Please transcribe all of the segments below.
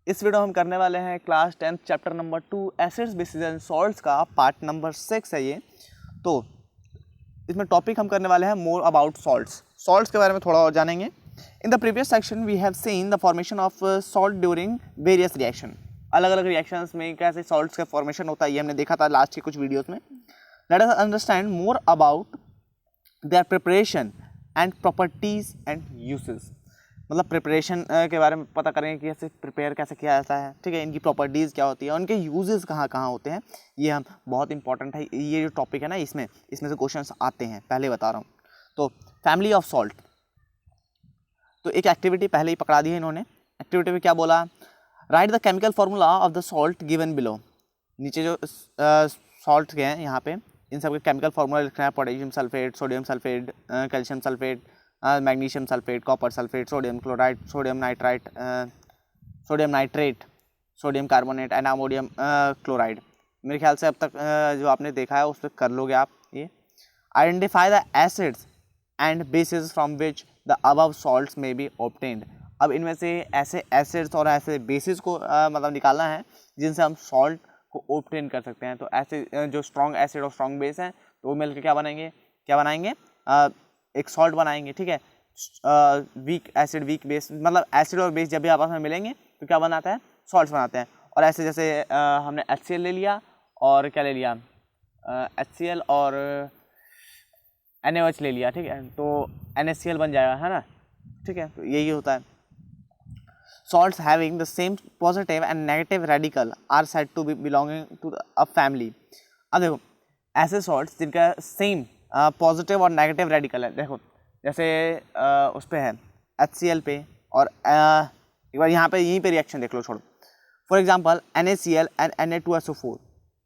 इस वीडियो हम करने वाले हैं class 10 chapter number 2 acids bases and salts का पार्ट नंबर 6 है ये। तो इसमें टॉपिक हम करने वाले हैं मोर अबाउट सॉल्ट्स के बारे में थोड़ा और जानेंगे। In the previous section we have seen the formation of salt during various reaction. अलग अलग रिएक्शंस में कैसे सॉल्ट्स का फॉर्मेशन होता है ये हमने देखा था लास्ट के कुछ वीडियोज़ में। Let us understand more about their preparation and properties and uses. मतलब प्रिपरेशन के बारे में पता करेंगे कि कैसे प्रिपेयर कैसे किया जाता है, ठीक है, इनकी प्रॉपर्टीज़ क्या होती है, उनके यूजेस कहाँ कहाँ होते हैं, ये हम बहुत इंपॉर्टेंट है। ये जो टॉपिक है ना इसमें से क्वेश्चंस आते हैं, पहले बता रहा हूँ। तो फैमिली ऑफ सॉल्ट, तो एक एक्टिविटी पहले ही पकड़ा दी है इन्होंने। एक्टिविटी में क्या बोला, right the chemical formula of the salt given below. नीचे जो सॉल्ट के हैं यहाँ पे इन सब के केमिकल फार्मूला लिखना है। Potassium sulphate, sodium sulphate, calcium sulphate, magnesium sulphate, copper sulphate, sodium chloride, sodium nitrite, sodium nitrate, sodium carbonate and ammonium chloride. मेरे ख्याल से अब तक जो आपने देखा है उस पर कर लोगे आप ये। Identify the acids and bases from which the above salts में बी ऑब्टेन्ड। अब इनमें से ऐसे एसिड्स और ऐसे बेसिस को मतलब निकालना है जिनसे हम सॉल्ट को ऑब्टेन कर सकते हैं। तो ऐसे जो स्ट्रॉन्ग एसिड और स्ट्रॉन्ग बेस हैं तो वो मिलकर क्या बनाएंगे एक सॉल्ट बनाएंगे, ठीक है। वीक एसिड वीक बेस, मतलब एसिड और बेस जब भी आपस में मिलेंगे तो क्या बनाता है, सॉल्ट्स बनाते हैं। और ऐसे जैसे हमने HCl ले लिया और क्या ले लिया, HCl और NaOH ले लिया, ठीक है, तो NaCl बन जाएगा, है ना, ठीक है। तो यही होता है। Salts having the same positive and negative radical are said to be belonging to a family। अब देखो ऐसे सॉल्ट्स जिनका सेम पॉजिटिव और नेगेटिव रेडिकल है, देखो जैसे उस पे है HCl पे और एक बार यहाँ पे यहीं पे रिएक्शन देख लो, छोड़ो। For example NaCl and Na2SO4।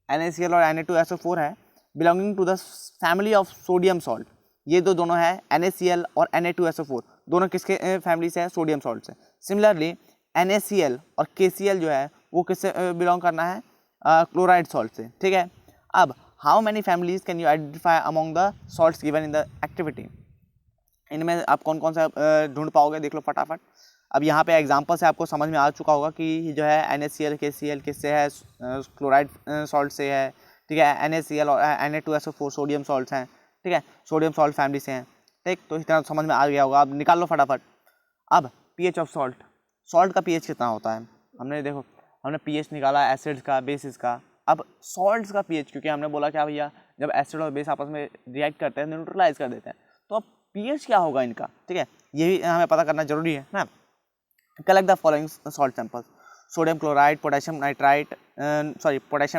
NaCl और Na2SO4 है belonging to the family of sodium salt. ये दोनों है NaCl और Na2SO4 दोनों किसके फैमिली से है, सोडियम सॉल्ट से। सिमिलरली NaCl और KCl जो है वो किससे बिलोंग करना है, क्लोराइड सॉल्ट से, ठीक है। अब how many families can you identify among the salts given in the activity. इनमें आप कौन कौन सा ढूंढ पाओगे, देख लो फटाफट। अब यहाँ पे एग्जांपल से आपको समझ में आ चुका होगा कि जो है NaCl KCl किससे है, क्लोराइड सॉल्ट से है, ठीक है। NaCl और Na2SO4 सोडियम सॉल्ट्स हैं, ठीक है, सोडियम सॉल्ट फैमिली से हैं, ठीक। तो इतना समझ में आ गया होगा, अब निकाल लो फटाफट। अब pH ऑफ सॉल्ट का pH कितना होता है, हमने pH निकाला एसिड्स का, बेसिस का। अब सॉल्ट्स का pH, क्योंकि हमने बोला क्या भैया जब एसिड और बेस आपस में रिएक्ट करते हैं न्यूट्रलाइज कर देते हैं, तो अब pH क्या होगा इनका, ठीक है, ये भी हमें पता करना जरूरी है ना। Collect the following salt samples, sodium chloride, potassium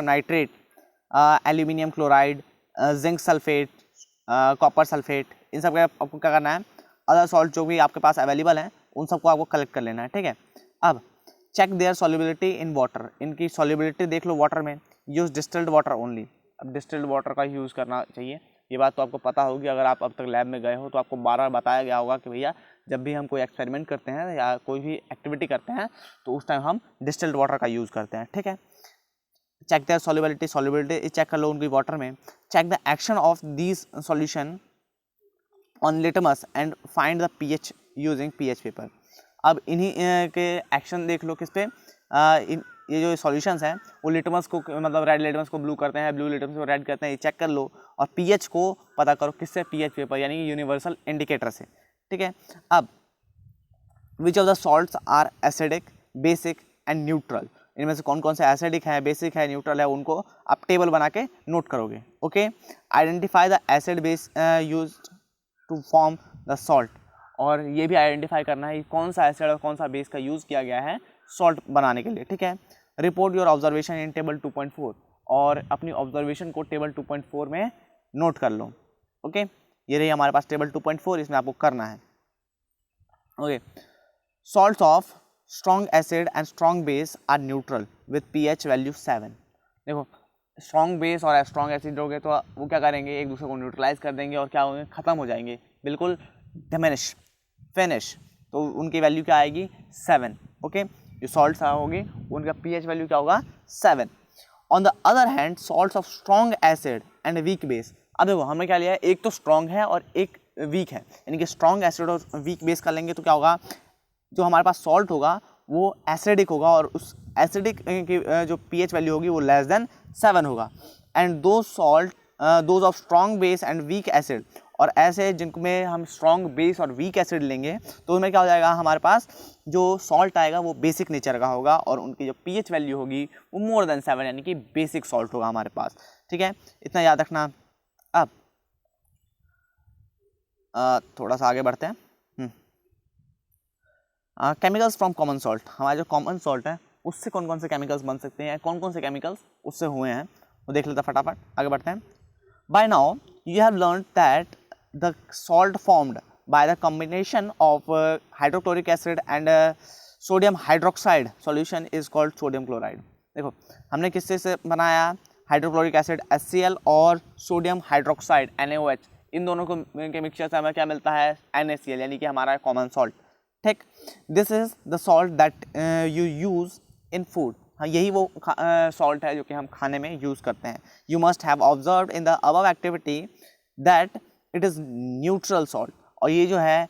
nitrate, aluminium chloride, zinc sulphate, copper sulphate. इन सब का आपको क्या करना है, अदर सॉल्ट जो भी आपके पास अवेलेबल हैं उन सबको आपको कलेक्ट कर लेना है, ठीक है। अब check their solubility in water, इनकी सॉल्युबिलिटी देख लो वाटर में। Use distilled water only. अब डिस्टिल्ड वाटर का यूज़ करना चाहिए, ये बात तो आपको पता होगी। अगर आप अब तक लैब में गए हो तो आपको बार बार बताया गया होगा कि भैया जब भी हम कोई एक्सपेरिमेंट करते हैं या कोई भी एक्टिविटी करते हैं तो उस टाइम हम डिस्टिल्ड वाटर का यूज़ करते हैं, ठीक है। चेक देयर सॉल्युबिलिटी चेक कर लो उनकी वाटर में। Check the action of these solution on litmus and find the pH using pH paper. अब इन्हीं के एक्शन देख लो किस पे, ये जो सॉल्यूशंस हैं वो लिटमस को, मतलब रेड लिटमस को ब्लू करते हैं, ब्लू लिटमस को रेड करते हैं, ये चेक कर लो। और pH को पता करो किससे, pH पेपर यानी कि यूनिवर्सल इंडिकेटर से, ठीक है। अब which of the salts are acidic, basic and neutral. इनमें से कौन कौन से एसिडिक है, बेसिक है, न्यूट्रल है, उनको आप टेबल बना के नोट करोगे, okay. Identify the acid base used to form the salt, और ये भी आइडेंटिफाई करना है कौन सा एसिड और कौन सा बेस का यूज़ किया गया है सॉल्ट बनाने के लिए, ठीक है। Report your observation in table 2.4, और अपनी ऑब्जर्वेशन को टेबल 2.4 में नोट कर लो, ओके। ये रही हमारे पास टेबल 2.4, इसमें आपको करना है, okay. Salts of strong acid and strong base are neutral with pH value 7। देखो स्ट्रॉन्ग बेस और स्ट्रॉन्ग एसिड हो गए तो वो क्या करेंगे, एक दूसरे को न्यूट्रलाइज कर देंगे और क्या होंगे, ख़त्म हो जाएंगे, बिल्कुल फिनिश। तो उनकी वैल्यू क्या आएगी, 7, ओके। जो सॉल्ट्स होगी उनका pH वैल्यू क्या होगा, 7। On the other hand salts of strong acid and weak base. अब देखो हमने क्या लिया है, एक तो स्ट्रॉन्ग है और एक वीक है, यानी कि स्ट्रॉन्ग एसिड और वीक बेस कर लेंगे तो क्या होगा, जो हमारे पास सॉल्ट होगा वो एसिडिक होगा और उस एसिडिक की जो pH वैल्यू होगी वो लेस देन 7 होगा। एंड दो salt those of strong base and weak acid, और ऐसे जिनमें हम स्ट्रॉन्ग बेस और वीक एसिड लेंगे तो उसमें क्या हो जाएगा, हमारे पास जो सॉल्ट आएगा वो बेसिक नेचर का होगा और उनकी जो pH वैल्यू होगी वो मोर देन 7 यानी कि बेसिक सॉल्ट होगा हमारे पास। ठीक है, इतना याद रखना। अब थोड़ा सा आगे बढ़ते हैं। केमिकल्स फ्रॉम कॉमन सॉल्ट, हमारा जो कॉमन सॉल्ट है उससे कौन कौन से केमिकल्स बन सकते हैं, कौन कौन से केमिकल्स उससे हुए हैं वो देख लेते हैं फटाफट, आगे बढ़ते हैं। By now you have learn that the salt formed by the combination of hydrochloric acid and sodium hydroxide solution is called sodium chloride. देखो हमने किससे से बनाया, हाइड्रोक्लोरिक एसिड HCl और सोडियम हाइड्रोक्साइड NaOH, इन दोनों को के मिक्सचर से हमें क्या मिलता है, NaCl, यानी कि हमारा कॉमन सॉल्ट। ठीक, this is the salt that you use in food, हाँ यही वो सॉल्ट है जो कि हम खाने में यूज़ करते हैं। You must have observed in the above activity that it is neutral salt, और ये जो है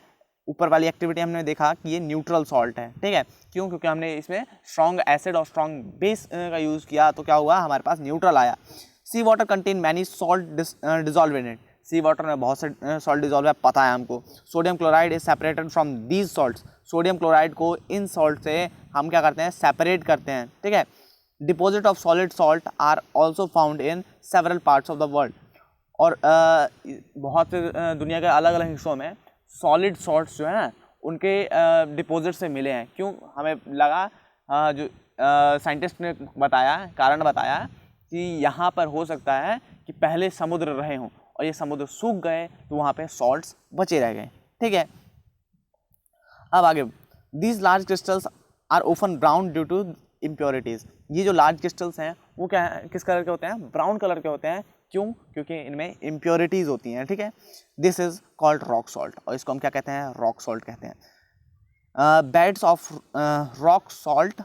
ऊपर वाली एक्टिविटी हमने देखा कि ये न्यूट्रल सॉल्ट है। ठीक है, क्यों, क्योंकि हमने इसमें स्ट्रॉन्ग एसिड और स्ट्रॉन्ग बेस का यूज़ किया तो क्या हुआ, हमारे पास न्यूट्रल आया। Sea water contain many salt dissolve in it, sea water में बहुत से सॉल्ट डिजॉल्व है, पता है हमको। Sodium chloride is separated from these salts, sodium chloride को इन सॉल्ट से हम क्या करते हैं, सेपरेट करते हैं। ठीक है, deposit of solid salt are also found in several parts of the world, और बहुत से दुनिया के अलग अलग हिस्सों में सॉलिड सॉल्ट्स जो है ना उनके डिपॉजिट से मिले हैं। क्यों, हमें लगा जो साइंटिस्ट ने बताया, कारण बताया कि यहाँ पर हो सकता है कि पहले समुद्र रहे हों और ये समुद्र सूख गए तो वहाँ पे सॉल्ट्स बचे रह गए। ठीक है, अब आगे, these large crystals are often brown due to impurities, ये जो लार्ज क्रिस्टल्स हैं वो क्या है, किस कलर के होते हैं, ब्राउन कलर के होते हैं। क्यों, क्योंकि इनमें इम्प्योरिटीज़ होती हैं। ठीक है, this is called rock salt, और इसको हम क्या कहते हैं, रॉक सॉल्ट कहते हैं। Beds of rock salt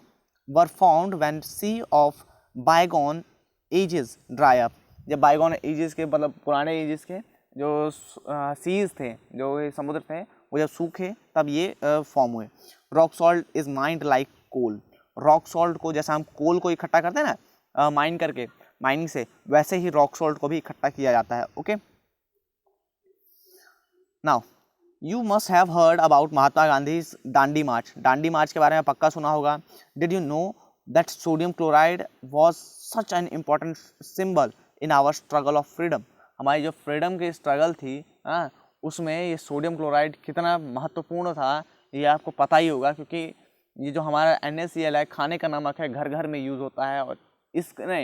were found when sea of bygone ages dry up, जब बायगॉन एजेस के मतलब पुराने एजेस के जो सीज थे, जो समुद्र थे, वो जब सूखे तब ये फॉर्म हुए। Rock salt is mined like coal, rock salt को जैसा हम कोल को इकट्ठा करते हैं ना माइन करके, माइनिंग से, वैसे ही रॉक सॉल्ट को भी इकट्ठा किया जाता है। Okay, now you must have heard about Mahatma Gandhi Dandi march, Dandi march के बारे में पक्का सुना होगा। Did you know that sodium chloride was such an important symbol in our struggle of freedom, हमारी जो फ्रीडम की स्ट्रगल थी उसमें ये सोडियम क्लोराइड कितना महत्वपूर्ण था ये आपको पता ही होगा, क्योंकि ये जो हमारा NaCl है, खाने का नमक है, घर घर में यूज़ होता है, और इसने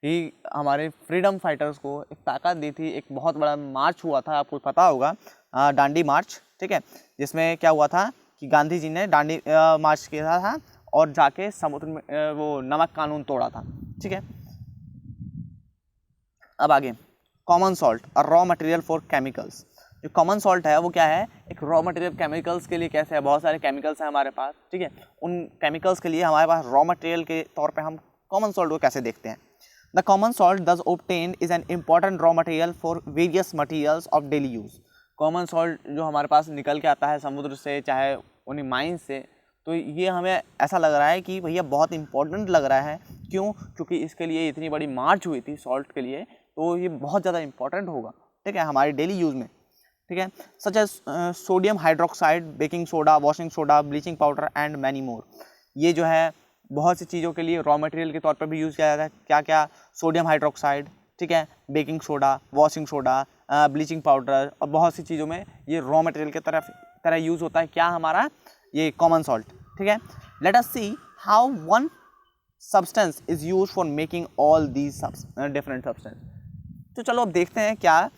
ही हमारे फ्रीडम फाइटर्स को एक ताकत दी थी। एक बहुत बड़ा मार्च हुआ था, आपको पता होगा, दांडी मार्च। ठीक है, जिसमें क्या हुआ था कि गांधी जी ने दांडी मार्च किया था और जाके समुद्र में वो नमक कानून तोड़ा था। ठीक है, अब आगे, कॉमन सॉल्ट और रॉ मटेरियल फॉर केमिकल्स, जो कॉमन सॉल्ट है वो क्या है, एक रॉ मटेरियल केमिकल्स के लिए कैसे है, बहुत सारे केमिकल्स हैं हमारे पास। ठीक है, उन केमिकल्स के लिए हमारे पास रॉ मटेरियल के तौर पे हम कॉमन सॉल्ट को कैसे देखते हैं। द कॉमन सॉल्ट दस obtained is an important raw material for various materials of daily use, common salt जो हमारे पास निकल के आता है समुद्र से, चाहे उन्हीं माइन से, तो ये हमें ऐसा लग रहा है कि भैया बहुत इंपॉर्टेंट लग रहा है। क्यों, क्योंकि इसके लिए इतनी बड़ी मार्च हुई थी सॉल्ट के लिए, तो ये बहुत ज़्यादा इंपॉर्टेंट होगा। ठीक है, हमारी डेली यूज़ में। ठीक है, such as sodium hydroxide, baking soda, washing soda, bleaching powder and many more, ये जो है बहुत सी चीज़ों के लिए रॉ मटेरियल के तौर पर भी यूज़ किया जाता है। क्या क्या, सोडियम हाइड्रोक्साइड, ठीक है, baking soda, washing soda, bleaching powder, और बहुत सी चीज़ों में ये रॉ मटेरियल के तरह यूज़ होता है। क्या, हमारा ये कॉमन सॉल्ट। ठीक है, let us see how one substance is use for making all these different substance. तो चलो अब देखते हैं क्या,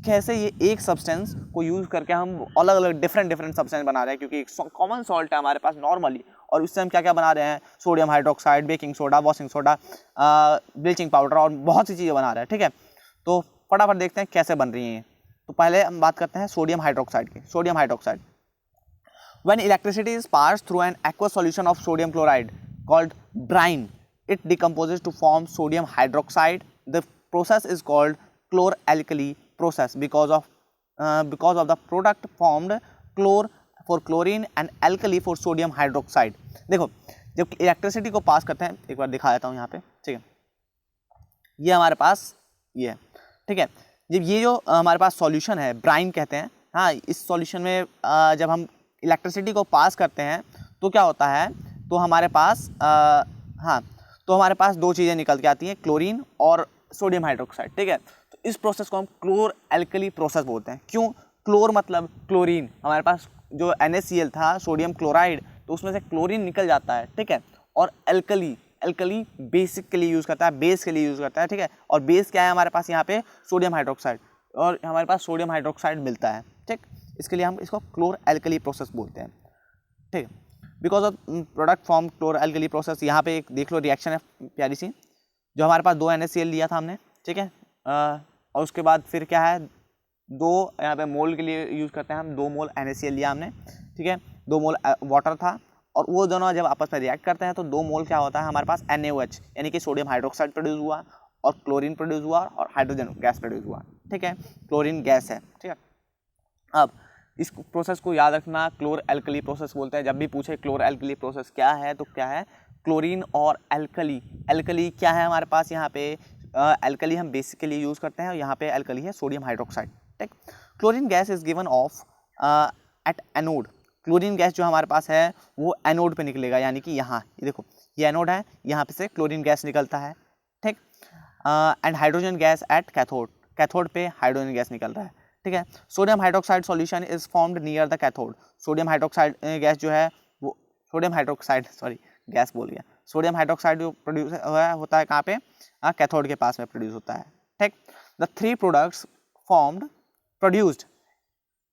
कैसे ये एक सब्सटेंस को यूज़ करके हम अलग अलग डिफरेंट सब्सटेंस बना रहे हैं, क्योंकि एक कॉमन सॉल्ट है हमारे पास नॉर्मली, और उससे हम क्या क्या बना रहे हैं, sodium hydroxide, baking soda, washing soda, bleaching powder, और बहुत सी चीज़ें बना रहे हैं। ठीक है, तो फटाफट देखते हैं कैसे बन रही हैं। तो पहले हम बात करते हैं सोडियम हाइड्रोक्साइड की। Sodium hydroxide, when electricity is passed through an aqueous solution of sodium chloride called brine, it decomposes to form sodium hydroxide. The process is called chloralkali process because of the product formed chlor for chlorine and alkali for sodium hydroxide. देखो जब electricity को पास करते हैं, एक बार दिखा देता हूँ यहाँ पे, ठीक है, ये हमारे पास ये है, ठीक है। जब ये जो हमारे पास सॉल्यूशन है, ब्राइन कहते हैं, हाँ, इस सॉल्यूशन में जब हम इलेक्ट्रिसिटी को पास करते हैं तो क्या होता है, तो हमारे पास हाँ, तो हमारे पास दो चीज़ें निकल के आती हैं, क्लोरीन और सोडियम हाइड्रोक्साइड, ठीक है। तो इस प्रोसेस को हम क्लोर एल्कली प्रोसेस बोलते हैं। क्यों? क्लोर मतलब क्लोरीन, हमारे पास जो NaCl था, सोडियम क्लोराइड, तो उसमें से क्लोरीन निकल जाता है, ठीक है। और एल्कली, एल्कली बेसिक के लिए यूज़ करता है, बेस के लिए यूज़ करता है, ठीक है। और बेस क्या है हमारे पास यहाँ पे, सोडियम हाइड्रोक्साइड, और हमारे पास सोडियम हाइड्रोक्साइड मिलता है, ठीक। इसके लिए हम इसको क्लोर एल्कली प्रोसेस बोलते हैं, ठीक है। Because of product form chlor alkali process, यहाँ पे एक देख लो रिएक्शन है प्यारी सी, जो हमारे पास 2 NaCl लिया था हमने, ठीक है। और उसके बाद फिर क्या है, 2 यहाँ पे मोल के लिए यूज़ करते हैं हम, 2 मोल NaCl लिया हमने, ठीक है, 2 मोल वाटर था, और वो दोनों जब आपस में रिएक्ट करते हैं तो 2 मोल क्या होता है हमारे पास, NaOH, यानी कि सोडियम हाइड्रोक्साइड प्रोड्यूस हुआ, और क्लोरीन प्रोड्यूस हुआ, और हाइड्रोजन गैस प्रोड्यूस हुआ, ठीक है। क्लोरीन गैस है, ठीक है। अब इस प्रोसेस को याद रखना, क्लोर एल्कली प्रोसेस बोलते हैं। जब भी पूछे क्लोर एल्कली प्रोसेस क्या है, तो क्या है, क्लोरीन और एल्कली। एल्कली क्या है हमारे पास यहाँ पे, एल्कली हम बेसिक के लिए यूज़ करते हैं, और यहाँ पे एल्कली है सोडियम हाइड्रोक्साइड, ठीक। Chlorine gas is given of at anode. Chlorine gas जो हमारे पास है वो एनोड पे निकलेगा, यानी कि यहाँ ये देखो, ये एनोड है, यहाँ पे से क्लोरीन गैस निकलता है, ठीक। And hydrogen gas at cathode, cathode पे हाइड्रोजन गैस निकल रहा है, ठीक है। Sodium hydroxide solution is formed near the cathode. Sodium hydroxide gas जो है वो, सोडियम हाइड्रोक्साइड, सॉरी गैस बोल गया, सोडियम हाइड्रोक्साइड जो प्रोड्यूस होता है कहाँ पे, कैथोड के पास में प्रोड्यूस होता है, ठीक। The 3 products formed produced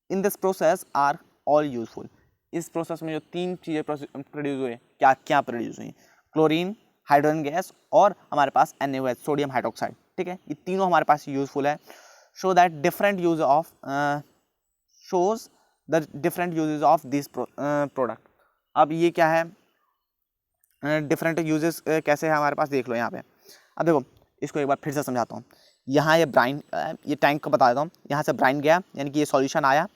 in this process are all useful. इस प्रोसेस में जो 3 चीज़ें प्रोड्यूस हुए, क्या क्या प्रोड्यूस हुई, क्लोरीन, हाइड्रोजन गैस, और हमारे पास NaOH, सोडियम हाइड्रोक्साइड, ठीक है। ये तीनों हमारे पास यूजफुल है। Show that different use of shows the different uses of this product. अब ये क्या है, डिफरेंट यूजेस कैसे है हमारे पास, देख लो यहाँ पे। अब देखो इसको एक बार फिर से समझाता हूँ। यहाँ ये ब्राइन, ये टैंक को बता देता हूँ, यहाँ से ब्राइन गया, यानी कि ये सॉल्यूशन आया,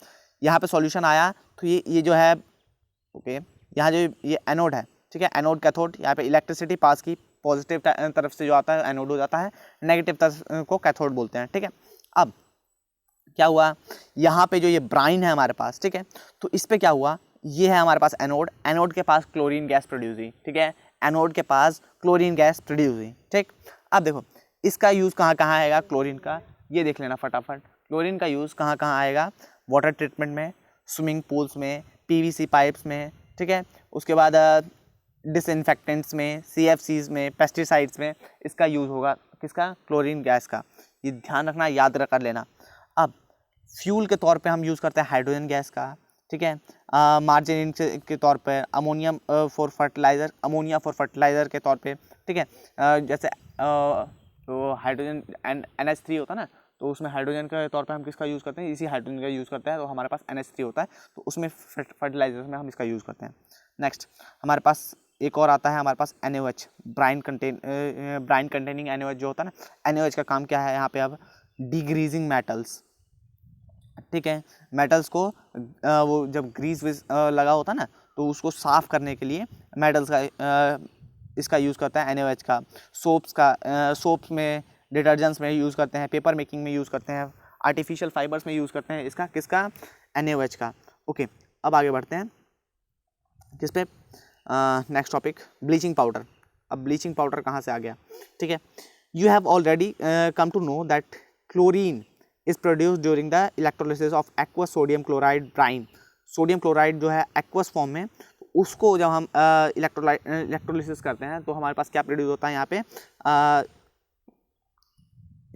यहाँ पे सॉल्यूशन आया, तो ये जो है, ओके, यहाँ जो ये एनोड है, ठीक है, एनोड कैथोड, यहाँ पे इलेक्ट्रिसिटी पास की, पॉजिटिव तरफ से जो आता है एनोड हो जाता है, नेगेटिव तरफ को कैथोड बोलते हैं, ठीक है। अब क्या हुआ, यहाँ पे जो ये ब्राइन है हमारे पास, ठीक है, तो इस पे क्या हुआ, ये है हमारे पास एनोड, एनोड के पास क्लोरीन गैस प्रोड्यूस हुई, ठीक है, एनोड के पास क्लोरीन गैस प्रोड्यूस हुई, ठीक। अब देखो इसका यूज़ कहाँ कहाँ आएगा क्लोरीन का, ये देख लेना फटाफट। क्लोरीन का यूज़ कहाँ कहाँ आएगा, वाटर ट्रीटमेंट में, स्विमिंग पूल्स में, PVC पाइप्स में, ठीक है। उसके बाद डिसइंफेक्टेंट्स में, CFCs में, पेस्टिसाइड्स में इसका यूज़ होगा, किसका, क्लोरीन गैस का। ये ध्यान रखना, याद कर लेना। अब फ्यूल के तौर पे हम यूज़ करते हैं हाइड्रोजन गैस का, ठीक है। मार्जिन के तौर पे ammonium for fertiliser, ammonia for fertiliser के तौर पे, ठीक है। जैसे तो हाइड्रोजन NH3 होता है ना, तो उसमें हाइड्रोजन के तौर पे हम किसका यूज़ करते हैं, इसी हाइड्रोजन का यूज़ करते हैं, तो हमारे पास NH3 होता है, तो उसमें फर्टिलाइजर में हम इसका यूज़ करते हैं। नेक्स्ट हमारे पास एक और आता है, हमारे पास NaOH, ब्राइन कंटेनिंग NaOH जो होता है ना, NaOH का काम क्या है यहाँ पे, अब डिग्रीजिंग मेटल्स, ठीक है, मेटल्स को वो जब ग्रीस लगा होता है ना, तो उसको साफ़ करने के लिए मेटल्स का इसका यूज़ करता है NaOH का। सोप्स में, डिटर्जेंट्स में यूज़ करते हैं, पेपर मेकिंग में यूज़ करते हैं, आर्टिफिशियल फाइबर्स में यूज़ करते हैं, इसका किसका, NaOH का। ओके, अब आगे बढ़ते हैं किस पे, नेक्स्ट टॉपिक, ब्लीचिंग पाउडर। अब ब्लीचिंग पाउडर कहाँ से आ गया, ठीक है। You have already come to know that chlorine is produce during the electrolysis of aqueous sodium chloride brine. Sodium chloride जो है एक्वस फॉर्म में, उसको जब हम इलेक्ट्रोलिसिस करते हैं तो हमारे पास क्या प्रोड्यूस होता है यहाँ पे,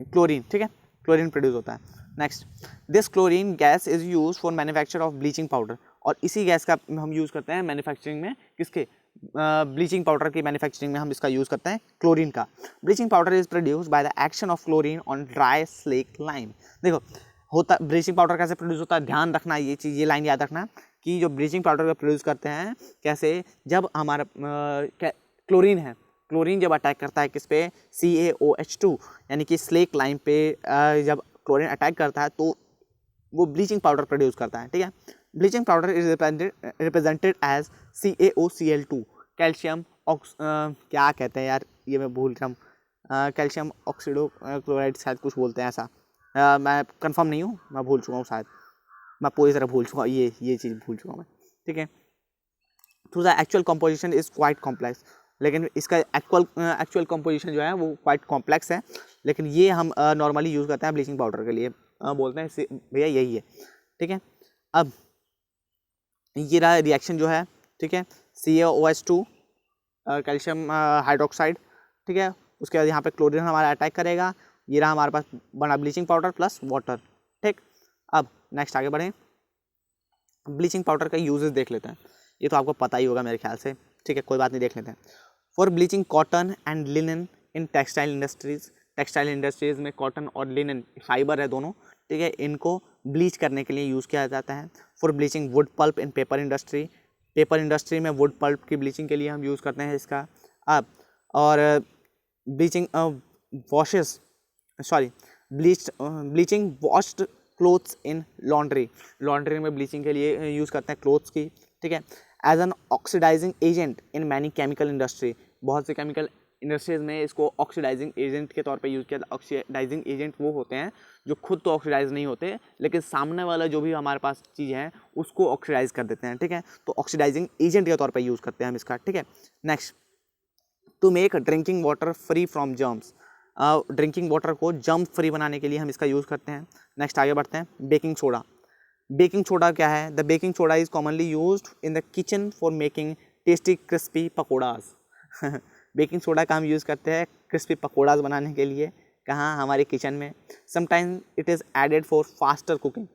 क्लोरीन, ठीक है, क्लोरीन प्रोड्यूस होता है। Next, this chlorine gas is use for manufacture of bleaching powder, और इसी गैस का हम यूज़ करते हैं मैन्युफैक्चरिंग में, किसके, ब्लीचिंग पाउडर की मैन्युफैक्चरिंग में हम इसका यूज़ करते हैं, क्लोरीन का। Bleaching powder is produce by the action of chlorine on dry slack lime. देखो होता, ब्लीचिंग पाउडर कैसे प्रोड्यूस होता है, ध्यान रखना ये चीज़, ये लाइन याद रखना कि जो ब्लीचिंग पाउडर को प्रोड्यूस करते हैं कैसे, जब हमारा क्लोरीन है, क्लोरीन जब अटैक करता है किस पे, CaOH2, यानी कि स्लेक लाइम पे जब क्लोरीन अटैक करता है तो वो ब्लीचिंग पाउडर प्रोड्यूस करता है, ठीक है। Bleaching powder is represented as CaOCl2, calcium क्या कहते हैं यार, ये मैं भूल रहा हूँ, कैल्शियम ऑक्सीडो क्लोराइड शायद कुछ बोलते हैं ऐसा, मैं कंफर्म नहीं हूँ, मैं भूल चुका हूँ शायद, मैं पूरी तरह भूल चुका हूँ, ये चीज़ भूल चुका हूँ मैं, ठीक है। तो the actual composition is quite complex, लेकिन इसका एक्चुअल कंपोजिशन जो है वो क्वाइट कॉम्प्लेक्स है, लेकिन ये हम नॉर्मली यूज़ करते हैं ब्लीचिंग पाउडर के लिए, बोलते हैं भैया यही है, ठीक है। अब ये रहा रिएक्शन जो है, ठीक है, CaOH2 कैल्शियम हाइड्रोक्साइड, ठीक है, उसके बाद यहाँ पे क्लोरीन हमारा अटैक करेगा, ये रहा हमारे पास बना ब्लीचिंग पाउडर प्लस वाटर, ठीक। अब नेक्स्ट आगे बढ़ें, ब्लीचिंग पाउडर का यूजेस देख लेते हैं, ये तो आपको पता ही होगा मेरे ख्याल से, ठीक है, कोई बात नहीं, देख लेते हैं। For bleaching cotton and linen in textile industries, textile industries में कॉटन और लिनन फाइबर है दोनों, ठीक है, इनको ब्लीच करने के लिए यूज़ किया जाता है। For bleaching wood pulp in paper industry, paper industry में वुड पल्प की ब्लीचिंग के लिए हम यूज़ करते हैं इसका। अब और bleaching washes bleaching washed clothes in laundry, laundry में ब्लीचिंग के लिए यूज़ करते हैं क्लोथ्स की, ठीक है। As an oxidizing agent in many chemical industry, बहुत से केमिकल इंडस्ट्रीज में इसको ऑक्सीडाइजिंग एजेंट के तौर पे यूज़ किया जाता है। ऑक्सीडाइजिंग एजेंट वो होते हैं जो खुद तो ऑक्सीडाइज नहीं होते, लेकिन सामने वाला जो भी हमारे पास चीज़ है उसको ऑक्सीडाइज कर देते हैं, ठीक है, तो ऑक्सीडाइजिंग एजेंट के तौर पे यूज़ करते हैं हम इसका, ठीक है। Next, to make drinking water free from germs, drinking water को जर्म फ्री बनाने के लिए हम इसका यूज़ करते हैं। नेक्स्ट आगे बढ़ते हैं, बेकिंग सोडा, बेकिंग सोडा क्या है? The baking soda is commonly used in the kitchen for making tasty crispy pakoras baking soda का हम यूज़ करते हैं क्रिस्पी पकौड़ाज बनाने के लिए, कहाँ? हमारे किचन में। Sometime it is added for faster cooking,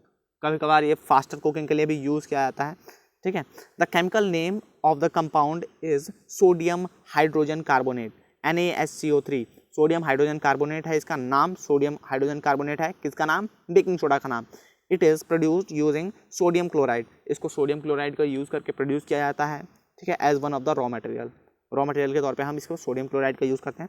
कभी कभार ये फास्टर कुकिंग के लिए भी यूज़ किया जाता है, ठीक है। The chemical name of the compound is sodium hydrogen carbonate, NaSCO3, sodium hydrogen carbonate है इसका नाम, सोडियम हाइड्रोजन कार्बोनेट है किसका नाम? बेकिंग सोडा का नाम। It is produced using sodium chloride, इसको सोडियम क्लोराइड का यूज़ करके प्रोड्यूस किया जाता है, ठीक है, as one of the raw material के तौर पे हम इसको सोडियम क्लोराइड का यूज़ करते हैं।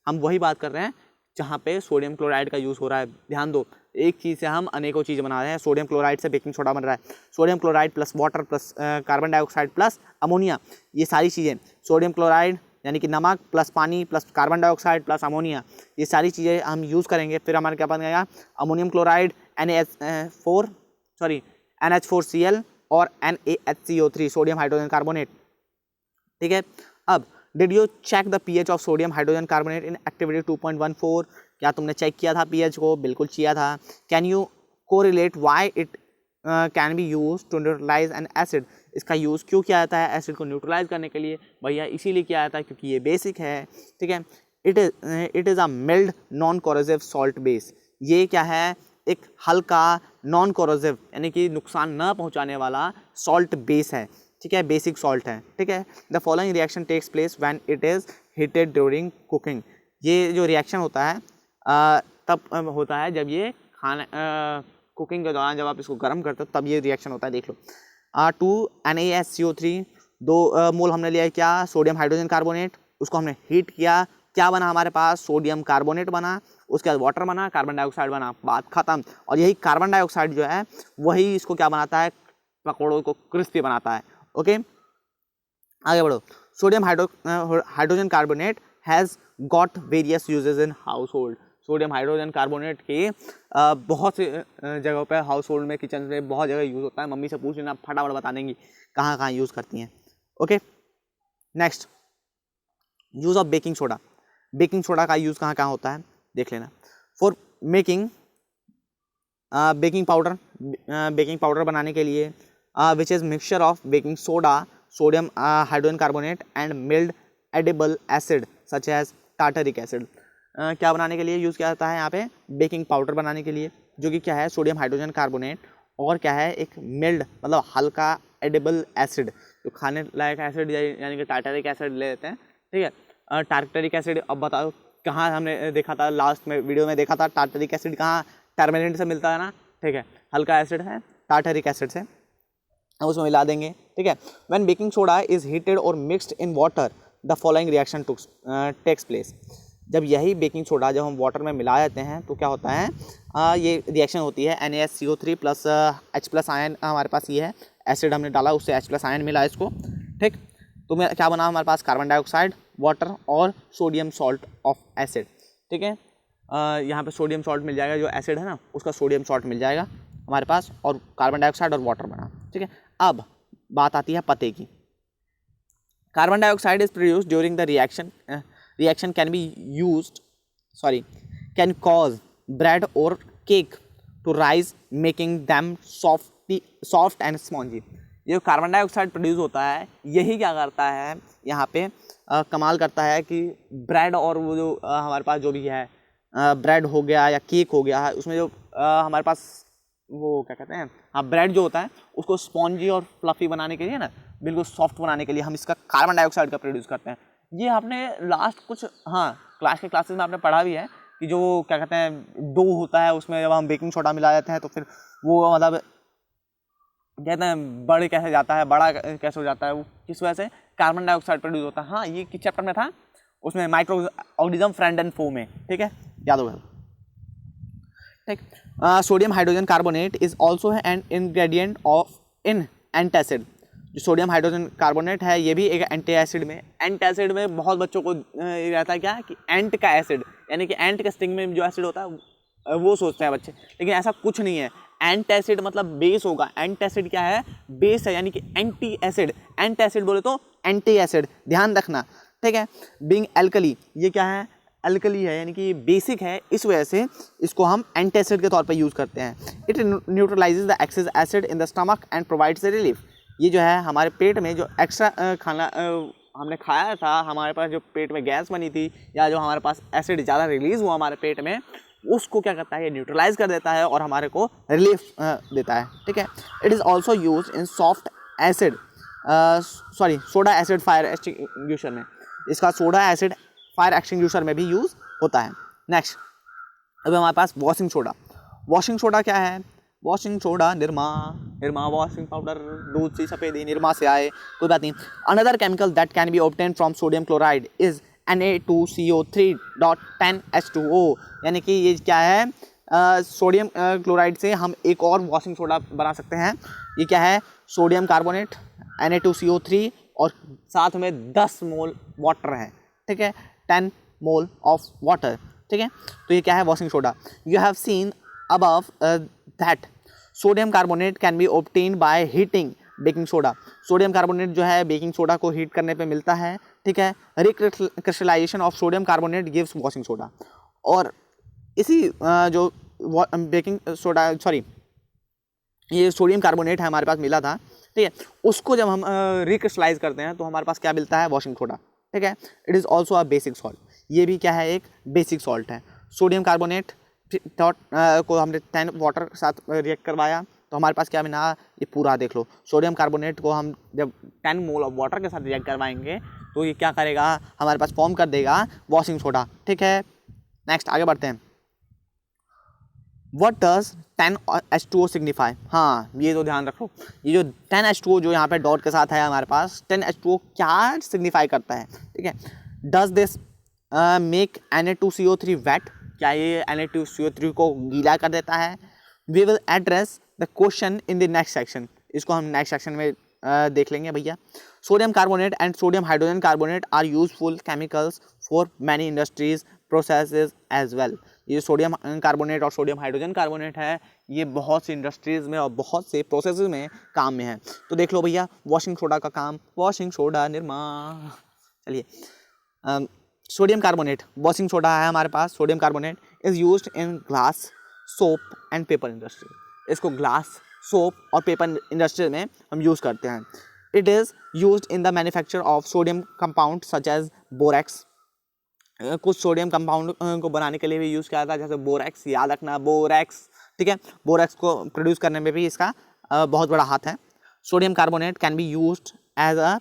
हम वही बात कर रहे हैं जहाँ पे सोडियम क्लोराइड का यूज़ हो रहा है। ध्यान दो, एक चीज़ से हम अनेकों चीज़ बना रहे हैं, सोडियम क्लोराइड से बेकिंग सोडा बन रहा है, sodium chloride plus water plus carbon dioxide plus ammonia, ये सारी चीज़ें, सोडियम क्लोराइड यानी कि नमक प्लस पानी plus carbon dioxide plus ammonia, ये सारी चीज़ें हम यूज़ करेंगे, फिर हमारे क्या बनेगा? अमोनियम क्लोराइड NH4Cl और NaHCO3, सोडियम हाइड्रोजन कार्बोनेट, ठीक है। अब did you check the pH of sodium hydrogen carbonate in activity 2.14, क्या तुमने चेक किया था pH को? बिल्कुल किया था। Can you correlate why it can be use to neutralize an acid, इसका यूज़ क्यों किया जाता है एसिड को न्यूट्रलाइज करने के लिए? भैया इसीलिए किया जाता है क्योंकि ये बेसिक है, ठीक है। It is a mild non corrosive salt base, ये क्या है? एक हल्का नॉन कोरोसिव यानी कि नुकसान न पहुंचाने वाला सॉल्ट बेस है, ठीक है, बेसिक सॉल्ट है, ठीक है। The following reaction takes place when it is heated during cooking, ये जो रिएक्शन होता है तब होता है जब ये खाना कुकिंग के दौरान जब आप इसको गर्म करते हो तब ये रिएक्शन होता है। देख लो, 2 NaSCO3, 2 मोल हमने लिया है क्या? सोडियम हाइड्रोजन कार्बोनेट, उसको हमने हीट किया, क्या बना हमारे पास? सोडियम कार्बोनेट बना, उसके बाद वाटर बना, कार्बन डाइऑक्साइड बना, बात खत्म। और यही कार्बन डाइऑक्साइड जो है वही इसको क्या बनाता है? पकौड़ों को क्रिस्पी बनाता है, ओके। आगे बढ़ो, sodium hydrogen carbonate has got various uses in house hold, sodium hydrogen carbonate के बहुत से जगहों पे हाउस होल्ड में, किचन में बहुत जगह यूज़ होता है। मम्मी से पूछ लेना, फटाफट बता देंगी कहाँ कहाँ यूज़ करती हैं, okay. Next, use of baking soda, baking soda का यूज़ कहाँ कहाँ होता है देख लेना। फॉर मेकिंग बेकिंग पाउडर बनाने के लिए, which is mixture of baking soda, sodium hydrogen carbonate and mild edible acid such as tartaric acid, क्या बनाने के लिए यूज़ किया जाता है यहाँ पे? बेकिंग पाउडर बनाने के लिए, जो कि क्या है? सोडियम हाइड्रोजन कार्बोनेट और क्या है? एक मिल्ड मतलब हल्का एडिबल एसिड, जो खाने लायक एसिड यानी कि टार्टरिक एसिड ले लेते हैं, ठीक है। टार्टरिक एसिड, अब बताओ कहाँ हमने देखा था? लास्ट में वीडियो में देखा था टार्टरिक एसिड कहाँ? टर्मेरिन से मिलता है ना, ठीक है, हल्का एसिड है टार्टरिक एसिड से, अब उसमें मिला देंगे, ठीक है। When baking soda is heated और mixed in water the following reaction takes place, जब यही बेकिंग सोडा जब हम वाटर में मिला देते हैं तो क्या होता है? ये रिएक्शन होती है, NaSCO3 प्लस H+ आयन हमारे पास ये है, एसिड हमने डाला उससे H+ आयन मिला इसको, ठीक। तो मैं क्या बना हमारे पास, कार्बन डाइऑक्साइड, वाटर और सोडियम सॉल्ट ऑफ एसिड। ठीक है, यहाँ पे सोडियम सॉल्ट मिल जाएगा, जो एसिड है ना उसका सोडियम सॉल्ट मिल जाएगा हमारे पास, और कार्बन डाइऑक्साइड और वाटर बना। ठीक है, अब बात आती है पते की। Carbon dioxide is produced during the reaction can cause bread और cake to rise making them soft and spongy. ये कार्बन डाइऑक्साइड प्रोड्यूस होता है, यही क्या करता है यहाँ पे कमाल करता है कि ब्रेड और वो जो हमारे पास जो भी है ब्रेड हो गया या केक हो गया, उसमें जो हमारे पास वो क्या कहते हैं, हाँ ब्रेड जो होता है उसको स्पॉन्जी और फ्लफी बनाने के लिए ना, बिल्कुल सॉफ्ट बनाने के लिए हम इसका कार्बन डाइऑक्साइड का प्रोड्यूस करते हैं। ये आपने लास्ट कुछ क्लास के क्लासेस में आपने पढ़ा भी है कि जो क्या कहते हैं डो होता है, उसमें जब हम बेकिंग सोडा मिला देते हैं तो फिर वो मतलब कहते हैं बड़े कैसे जाता है, बड़ा कैसे हो जाता है, वो किस वजह से, कार्बन डाइऑक्साइड प्रोड्यूस होता है। हाँ, ये किस चैप्टर में था, उसमें माइक्रो ऑर्गेनिज्म फ्रेंड एंड फो में। ठीक है, याद होगा। ठीक, sodium hydrogen carbonate is also an ingredient of in antacid. जो सोडियम हाइड्रोजन कार्बोनेट है ये भी एक एंटासिड में, एंटासिड में बहुत बच्चों को ये रहता है क्या कि एंट का एसिड, यानी कि एंट के स्टिंग में जो एसिड होता है वो सोचते हैं बच्चे, लेकिन ऐसा कुछ नहीं है। एंटासिड मतलब बेस होगा, एंटासिड क्या है, बेस है, यानी कि एंटी एसिड। एंटासिड बोले तो एंटी एसिड, ध्यान रखना। ठीक है, बीइंग एल्कली, ये क्या है, अल्कली है, यानी कि बेसिक है, इस वजह से इसको हम एंटासिड के तौर पर यूज़ करते हैं। It न्यूट्रलाइजेज the excess acid in the stomach and provides relief. ये जो है हमारे पेट में जो एक्स्ट्रा खाना हमने खाया था, हमारे पास जो पेट में गैस बनी थी या जो हमारे पास एसिड ज़्यादा रिलीज़ हुआ हमारे पेट में, उसको क्या करता है, ये न्यूट्रलाइज कर देता है और हमारे को रिलीफ देता है। ठीक है, it is also use in soft acid soda acid fire extinguisher में। इसका सोडा एसिड फायर एक्सटिंग्विशर में भी यूज़ होता है। नेक्स्ट, अब हमारे पास वॉशिंग सोडा। वॉशिंग सोडा क्या है, washing soda Nirma washing powder, दूध सी सफ़ेदी निरमा से आए, कोई बात नहीं। Another chemical that can be obtain from sodium chloride is Na2CO3.10H2O, यानी कि ये क्या है, सोडियम क्लोराइड से हम एक और वॉशिंग सोडा बना सकते हैं। ये क्या है, सोडियम कार्बोनेट Na2CO3 और साथ में 10 मोल वाटर है। ठीक है, 10 मोल ऑफ वाटर। ठीक है, तो ये क्या है, washing soda. You have seen above that sodium carbonate can B obtain by heating baking soda. Sodium carbonate जो है बेकिंग सोडा को हीट करने पे मिलता है। ठीक है, recrystallisation of sodium carbonate gives washing soda. और इसी जो बेकिंग सोडा ये सोडियम कार्बोनेट है हमारे पास मिला था, ठीक है, उसको जब हम रिक्रिस्टलाइज करते हैं तो हमारे पास क्या मिलता है, वॉशिंग सोडा। ठीक है, it is also a basic salt. ये भी क्या है, एक बेसिक सॉल्ट है। सोडियम कार्बोनेट को हमने 10 वाटर के साथ रिएक्ट करवाया तो हमारे पास क्या बना, ये पूरा देख लो। सोडियम कार्बोनेट को हम जब 10 मोल ऑफ वाटर के साथ रिएक्ट करवाएंगे तो ये क्या करेगा, हमारे पास फॉर्म कर देगा वॉशिंग सोडा। ठीक है, नेक्स्ट आगे बढ़ते हैं। What does 10H2O signify. हाँ, ये तो ध्यान रखो, ये जो 10H2O जो यहाँ पे डॉट के साथ है हमारे पास, 10H2O क्या सिग्निफाई करता है। ठीक है, does this make Na2CO3 wait, क्या ये Na2CO3 को गीला कर देता है। We will address the question in the next section, इसको हम नेक्स्ट सेक्शन में देख लेंगे भैया। Sodium carbonate and sodium hydrogen carbonate are useful chemicals for many industries processes as well. ये सोडियम कार्बोनेट और सोडियम हाइड्रोजन कार्बोनेट है, ये बहुत सी इंडस्ट्रीज़ में और बहुत से प्रोसेसेस में काम में है। तो देख लो भैया, वॉशिंग सोडा का काम, वॉशिंग सोडा निरमा। चलिए, सोडियम कार्बोनेट वॉशिंग सोडा है हमारे पास। Sodium carbonate is used in glass, soap and paper industry. इसको ग्लास, सोप और पेपर इंडस्ट्री में हम यूज़ करते हैं। It is used in the manufacture of sodium compound such as borax. कुछ सोडियम कंपाउंड को बनाने के लिए भी यूज़ किया जाता है, जैसे बोरेक्स, याद रखना बोरेक्स। ठीक है, बोरेक्स को प्रोड्यूस करने में भी इसका बहुत बड़ा हाथ है। Sodium carbonate can be used as a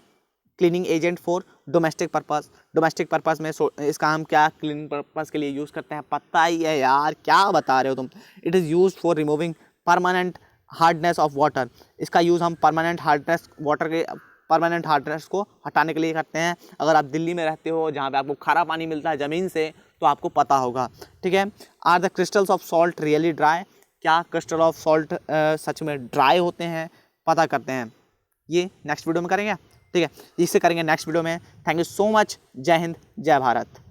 cleaning agent for domestic purpose. Domestic purpose में इसका हम क्या क्लीनिंग पर्पस के लिए यूज़ करते हैं, पता ही है यार, क्या बता रहे हो तुम। It is used for removing permanent hardness of water. इसका यूज़ हम परमानेंट हार्डनेस वाटर के परमानेंट हार्डनेस को हटाने के लिए करते हैं। अगर आप दिल्ली में रहते हो जहाँ पे आपको खारा पानी मिलता है ज़मीन से, तो आपको पता होगा। ठीक है, are the crystals of salt really dry. क्या क्रिस्टल ऑफ सॉल्ट सच में ड्राई होते हैं, पता करते हैं, ये नेक्स्ट वीडियो में करेंगे। ठीक है, इससे करेंगे नेक्स्ट वीडियो में। Thank you so much. जय हिंद, जय भारत।